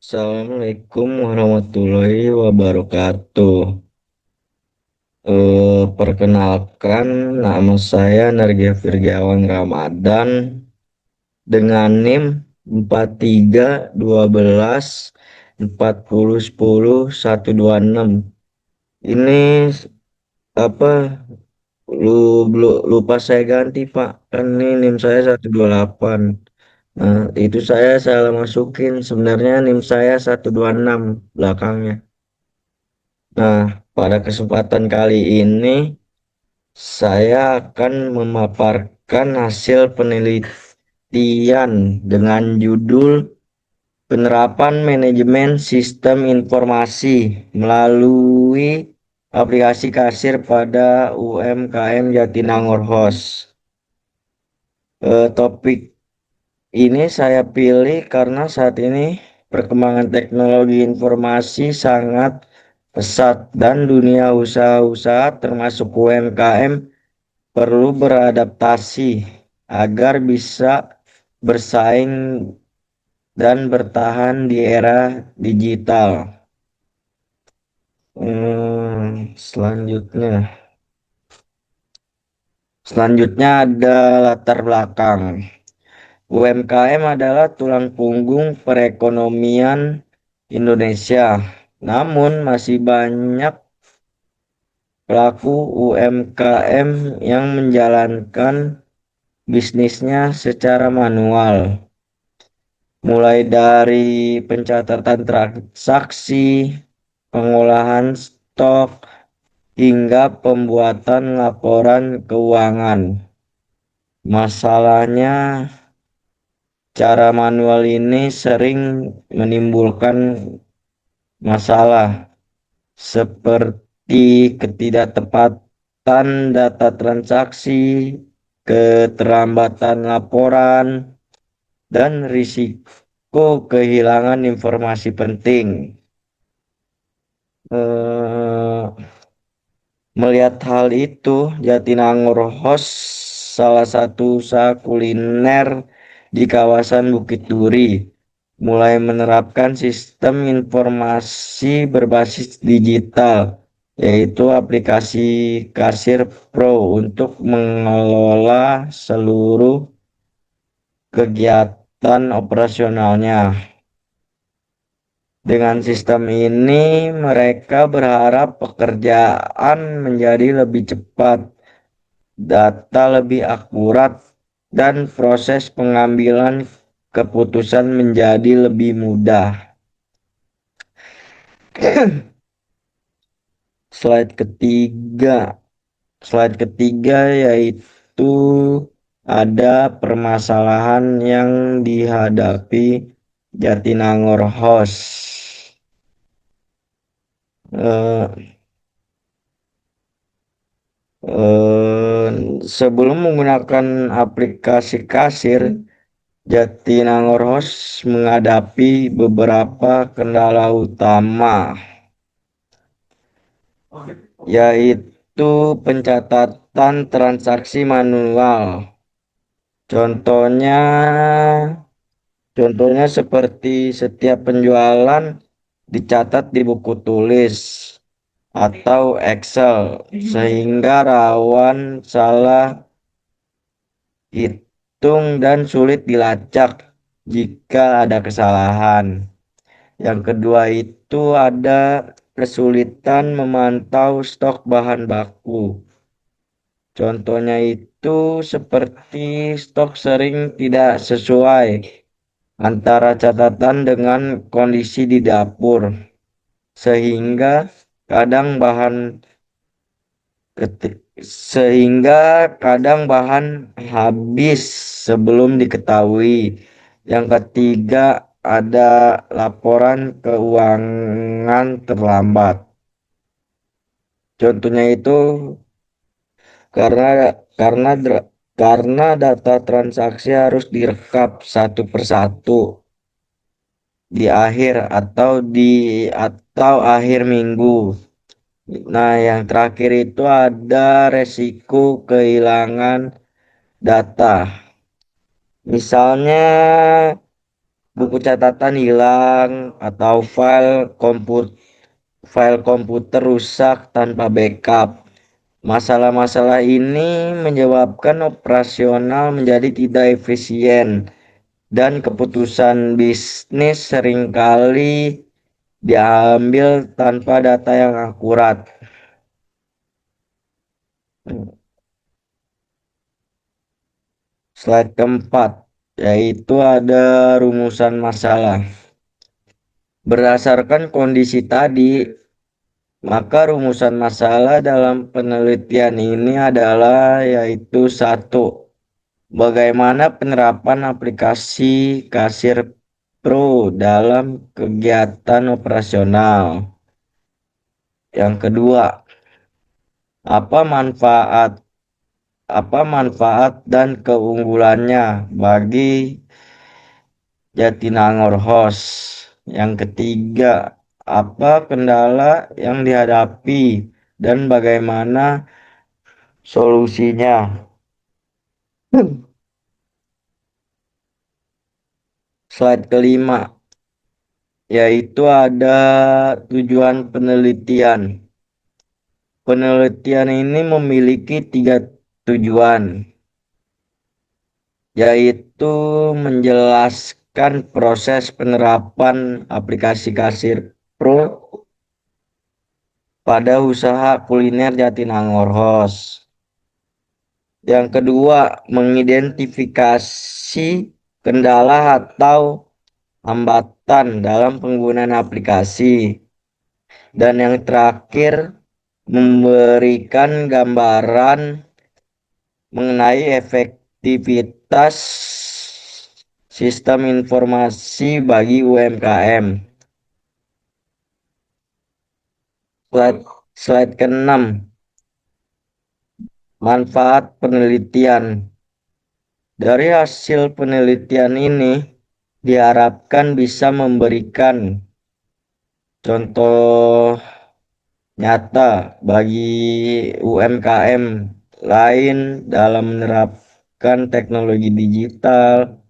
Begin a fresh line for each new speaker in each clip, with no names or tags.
Assalamualaikum warahmatullahi wabarakatuh. Perkenalkan, nama saya Nargia Firgawan Ramadan dengan NIM 43124010 126. Ini apa? Lupa saya ganti, Pak. Kan ini NIM saya 128. Nah, itu saya salah masukin. Sebenarnya NIM saya 126 belakangnya. Nah, pada kesempatan kali ini saya akan memaparkan hasil penelitian dengan judul Penerapan Manajemen Sistem Informasi melalui aplikasi kasir pada UMKM Jatinangor Host. Topik ini saya pilih karena saat ini perkembangan teknologi informasi sangat pesat dan dunia usaha-usaha termasuk UMKM perlu beradaptasi agar bisa bersaing dan bertahan di era digital. Selanjutnya, ada latar belakang. UMKM adalah tulang punggung perekonomian Indonesia. Namun masih banyak pelaku UMKM yang menjalankan bisnisnya secara manual, mulai dari pencatatan transaksi, pengolahan stok, hingga pembuatan laporan keuangan. Masalahnya, cara manual ini sering menimbulkan masalah seperti ketidaktepatan data transaksi, keterlambatan laporan, dan risiko kehilangan informasi penting. Eh, Melihat hal itu, Jatinangor Host, salah satu usaha kuliner di kawasan Bukit Duri, mulai menerapkan sistem informasi berbasis digital, yaitu aplikasi Kasir Pro untuk mengelola seluruh kegiatan operasionalnya. Dengan sistem ini, mereka berharap pekerjaan menjadi lebih cepat, data lebih akurat, dan proses pengambilan keputusan menjadi lebih mudah. Slide ketiga, yaitu ada permasalahan yang dihadapi Jatinangor Host. Eh, eh, Sebelum menggunakan aplikasi kasir, Jatinangor Host menghadapi beberapa kendala utama, yaitu pencatatan transaksi manual. Contohnya, seperti setiap penjualan dicatat di buku tulis atau Excel, sehingga rawan salah hitung dan sulit dilacak jika ada kesalahan. Yang kedua itu ada kesulitan memantau stok bahan baku. Contohnya itu seperti stok sering tidak sesuai antara catatan dengan kondisi di dapur, sehingga kadang bahan sehingga kadang bahan habis sebelum diketahui. Yang ketiga ada laporan keuangan terlambat. Contohnya itu karena karena karena data transaksi harus direkap satu persatu di akhir atau akhir minggu. Nah, yang terakhir itu ada resiko kehilangan data. Misalnya buku catatan hilang atau file komputer rusak tanpa backup. Masalah-masalah ini menyebabkan operasional menjadi tidak efisien dan keputusan bisnis seringkali diambil tanpa data yang akurat. Slide keempat, yaitu ada rumusan masalah. Berdasarkan kondisi tadi, maka rumusan masalah dalam penelitian ini adalah yaitu satu, bagaimana penerapan aplikasi Kasir Pro dalam kegiatan operasional. Yang kedua, apa manfaat dan keunggulannya bagi Jatinangor Host. Yang ketiga, apa kendala yang dihadapi dan bagaimana solusinya. Slide kelima, yaitu ada tujuan penelitian. Penelitian ini memiliki 3 tujuan, yaitu menjelaskan proses penerapan aplikasi Kasir Pro pada usaha kuliner Jatinangor Host. Yang kedua, mengidentifikasi kendala atau hambatan dalam penggunaan aplikasi. Dan yang terakhir, memberikan gambaran mengenai efektivitas sistem informasi bagi UMKM. Slide ke-6. Manfaat penelitian. Dari hasil penelitian ini diharapkan bisa memberikan contoh nyata bagi UMKM lain dalam menerapkan teknologi digital,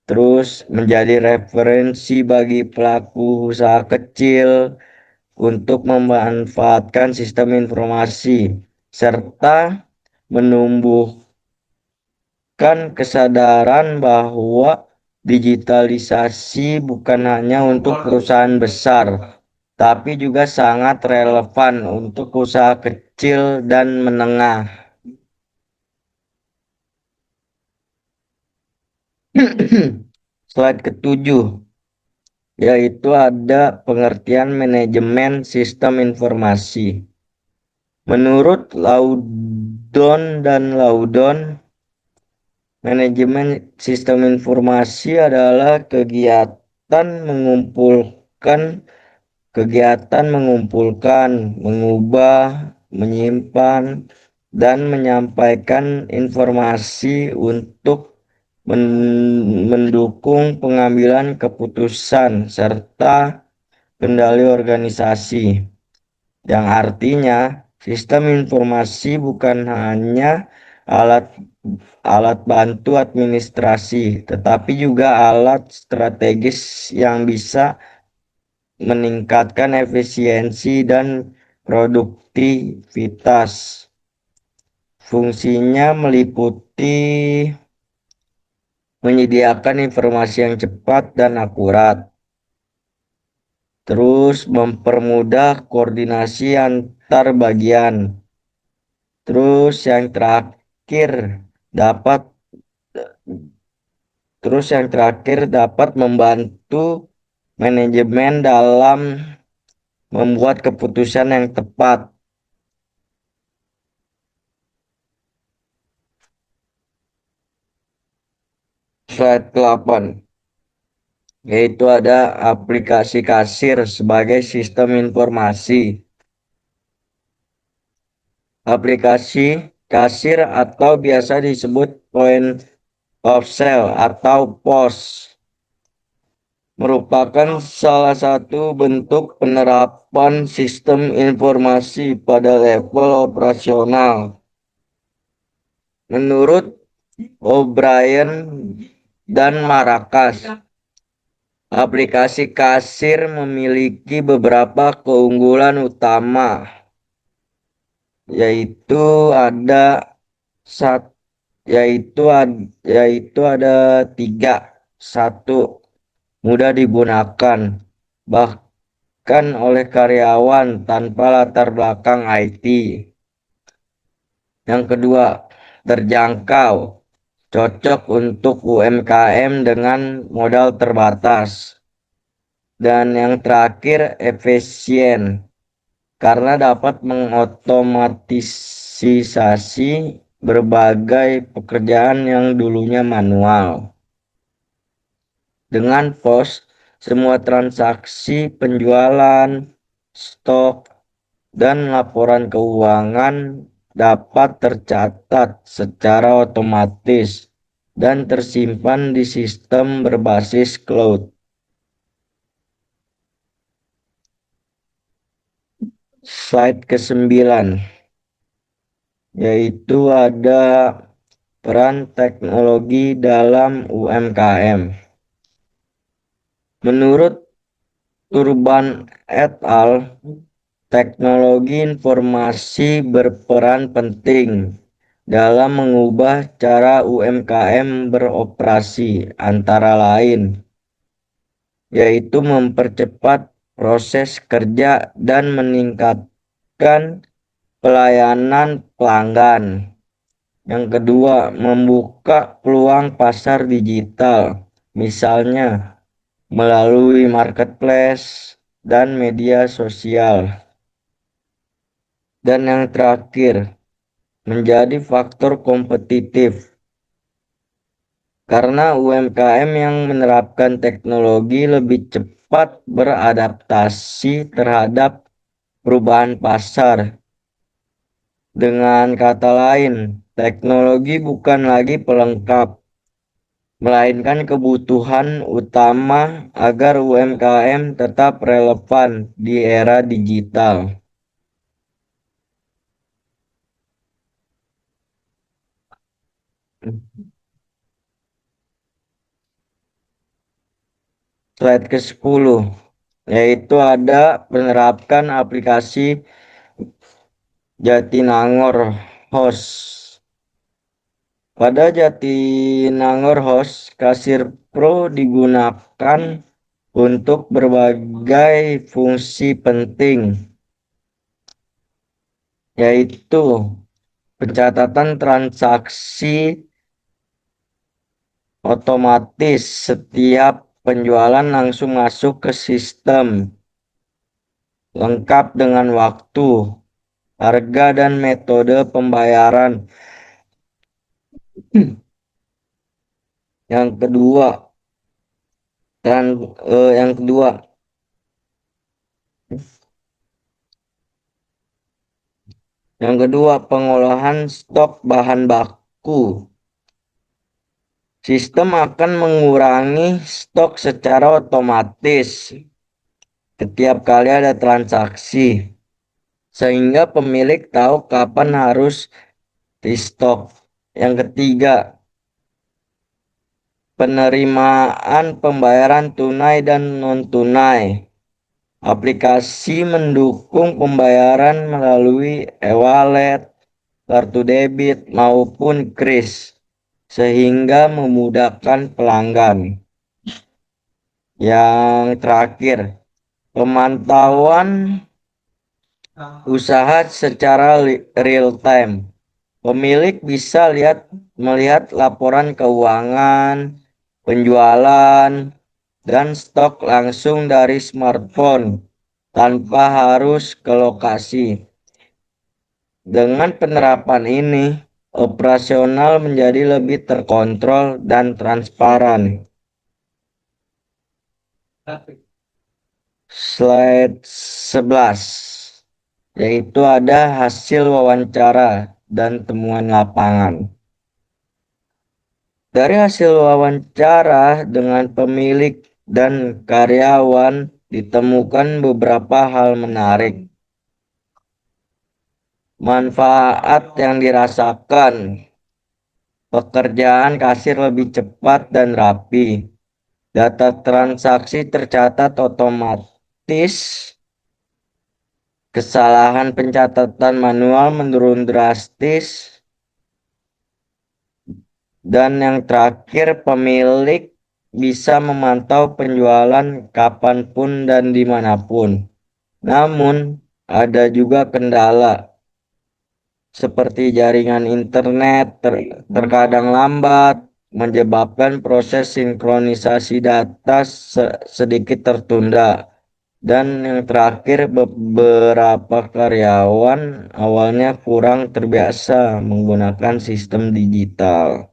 terus menjadi referensi bagi pelaku usaha kecil untuk memanfaatkan sistem informasi, serta menumbuhkan kesadaran bahwa digitalisasi bukan hanya untuk perusahaan besar, tapi juga sangat relevan untuk usaha kecil dan menengah. Slide ke-7, yaitu ada pengertian manajemen sistem informasi. Menurut Laudon, manajemen sistem informasi adalah kegiatan mengumpulkan, mengubah, menyimpan, dan menyampaikan informasi untuk mendukung pengambilan keputusan serta kendali organisasi. Yang artinya, sistem informasi bukan hanya alat bantu administrasi, tetapi juga alat strategis yang bisa meningkatkan efisiensi dan produktivitas. Fungsinya meliputi menyediakan informasi yang cepat dan akurat, terus mempermudah koordinasi antar bagian, terus yang terakhir dapat membantu manajemen dalam membuat keputusan yang tepat. Slide ke-8, yaitu ada aplikasi Kasir sebagai sistem informasi. Aplikasi Kasir atau biasa disebut point of sale atau POS merupakan salah satu bentuk penerapan sistem informasi pada level operasional. Menurut O'Brien dan Marrakesh. Aplikasi kasir memiliki beberapa keunggulan utama, yaitu ada sat, yaitu ada tiga. Satu, mudah digunakan, bahkan oleh karyawan tanpa latar belakang IT. Yang kedua, terjangkau, cocok untuk UMKM dengan modal terbatas. Dan yang terakhir, efisien, karena dapat mengotomatisasi berbagai pekerjaan yang dulunya manual. Dengan POS, semua transaksi penjualan, stok, dan laporan keuangan dapat tercatat secara otomatis dan tersimpan di sistem berbasis cloud. Slide ke-9, yaitu ada peran teknologi dalam UMKM. Menurut Turban et al., teknologi informasi berperan penting dalam mengubah cara UMKM beroperasi, antara lain yaitu mempercepat proses kerja dan meningkatkan pelayanan pelanggan. Yang kedua, membuka peluang pasar digital, misalnya melalui marketplace dan media sosial. Dan yang terakhir, menjadi faktor kompetitif, karena UMKM yang menerapkan teknologi lebih cepat beradaptasi terhadap perubahan pasar. Dengan kata lain, teknologi bukan lagi pelengkap, melainkan kebutuhan utama agar UMKM tetap relevan di era digital. Slide ke-10, yaitu ada penerapkan aplikasi Jatinangor Host. Pada Jatinangor Host, Kasir Pro digunakan untuk berbagai fungsi penting, yaitu pencatatan transaksi otomatis, setiap penjualan langsung masuk ke sistem, lengkap dengan waktu, harga, dan metode pembayaran. Yang kedua, dan yang kedua, pengolahan stok bahan baku. Sistem akan mengurangi stok secara otomatis setiap kali ada transaksi, sehingga pemilik tahu kapan harus restock. Yang ketiga, penerimaan pembayaran tunai dan non-tunai. Aplikasi mendukung pembayaran melalui e-wallet, kartu debit, maupun kris, sehingga memudahkan pelanggan. Yang terakhir, pemantauan usaha secara real time. Pemilik bisa melihat laporan keuangan, penjualan, dan stok langsung dari smartphone tanpa harus ke lokasi. Dengan penerapan ini, operasional menjadi lebih terkontrol dan transparan. Slide 11, yaitu ada hasil wawancara dan temuan lapangan. Dari hasil wawancara dengan pemilik dan karyawan ditemukan beberapa hal menarik. Manfaat yang dirasakan: Pekerjaan kasir lebih cepat dan rapi. Data transaksi tercatat otomatis. Kesalahan pencatatan manual menurun drastis. Dan yang terakhir, pemilik bisa memantau penjualan kapanpun dan dimanapun. Namun, ada juga kendala seperti jaringan internet terkadang lambat, menyebabkan proses sinkronisasi data sedikit tertunda. Dan yang terakhir, beberapa karyawan awalnya kurang terbiasa menggunakan sistem digital.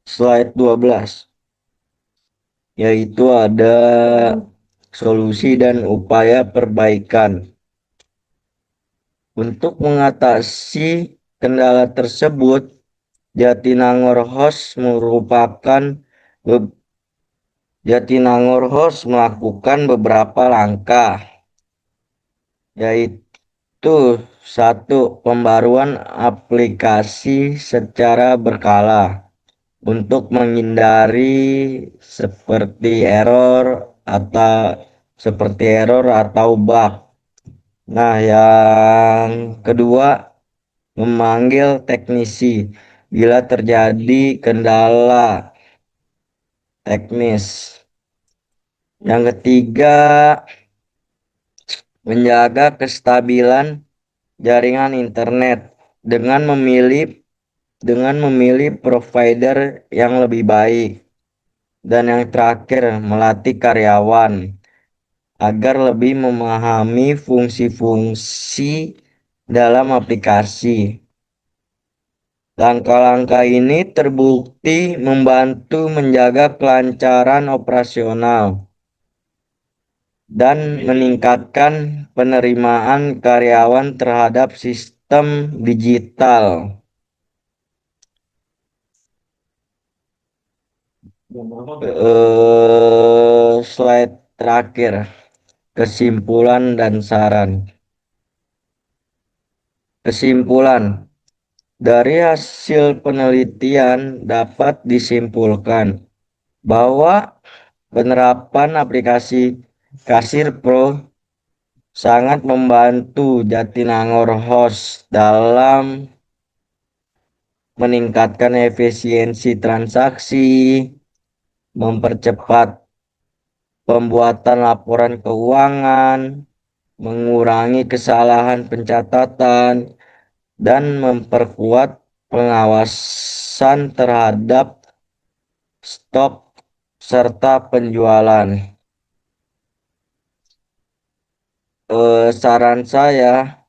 Slide 12, yaitu ada solusi dan upaya perbaikan. Untuk mengatasi kendala tersebut, Jatinangor Host melakukan beberapa langkah, yaitu satu, pembaruan aplikasi secara berkala untuk menghindari seperti error atau bug. Nah, yang kedua, memanggil teknisi bila terjadi kendala teknis. Yang ketiga, menjaga kestabilan jaringan internet dengan memilih provider yang lebih baik. Dan yang terakhir, melatih karyawan agar lebih memahami fungsi-fungsi dalam aplikasi. Langkah-langkah ini terbukti membantu menjaga kelancaran operasional dan meningkatkan penerimaan karyawan terhadap sistem digital. Slide terakhir, kesimpulan dan saran. Kesimpulan, dari hasil penelitian dapat disimpulkan bahwa penerapan aplikasi Kasir Pro sangat membantu Jatinangor Host dalam meningkatkan efisiensi transaksi, mempercepat pembuatan laporan keuangan, mengurangi kesalahan pencatatan, dan memperkuat pengawasan terhadap stok serta penjualan. Saran saya,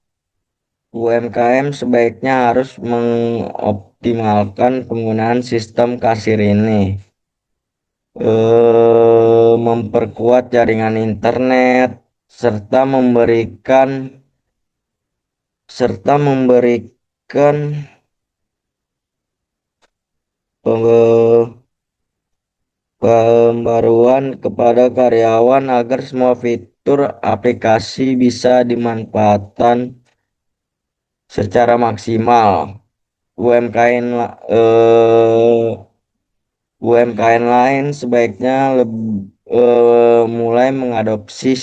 UMKM sebaiknya harus mengoptimalkan penggunaan sistem kasir ini. Memperkuat jaringan internet serta memberikan pembaruan kepada karyawan agar semua fitur aplikasi bisa dimanfaatkan secara maksimal. UMKM UMKM lain sebaiknya mulai mengadopsi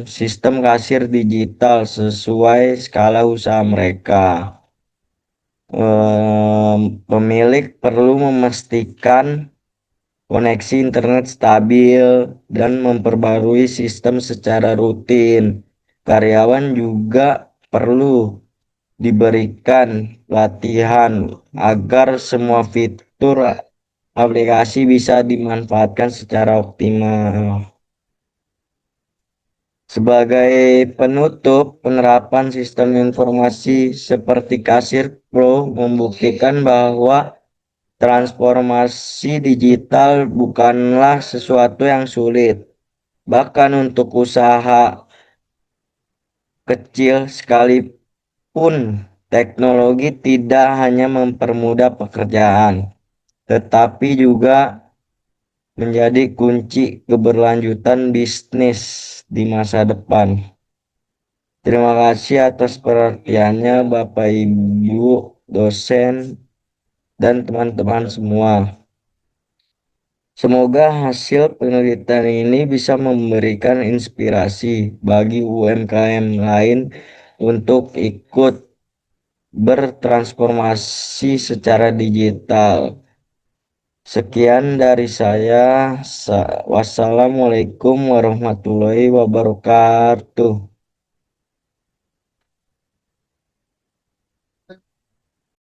sistem kasir digital sesuai skala usaha mereka. Pemilik perlu memastikan koneksi internet stabil dan memperbarui sistem secara rutin. Karyawan juga perlu diberikan latihan agar semua fitur aplikasi bisa dimanfaatkan secara optimal. Sebagai penutup, penerapan sistem informasi seperti Kasir Pro membuktikan bahwa transformasi digital bukanlah sesuatu yang sulit. Bahkan untuk usaha kecil sekalipun, teknologi tidak hanya mempermudah pekerjaan, tetapi juga menjadi kunci keberlanjutan bisnis di masa depan. Terima kasih atas perhatiannya Bapak Ibu dosen dan teman-teman semua. Semoga hasil penelitian ini bisa memberikan inspirasi bagi UMKM lain untuk ikut bertransformasi secara digital. Sekian dari saya. Wassalamualaikum warahmatullahi wabarakatuh.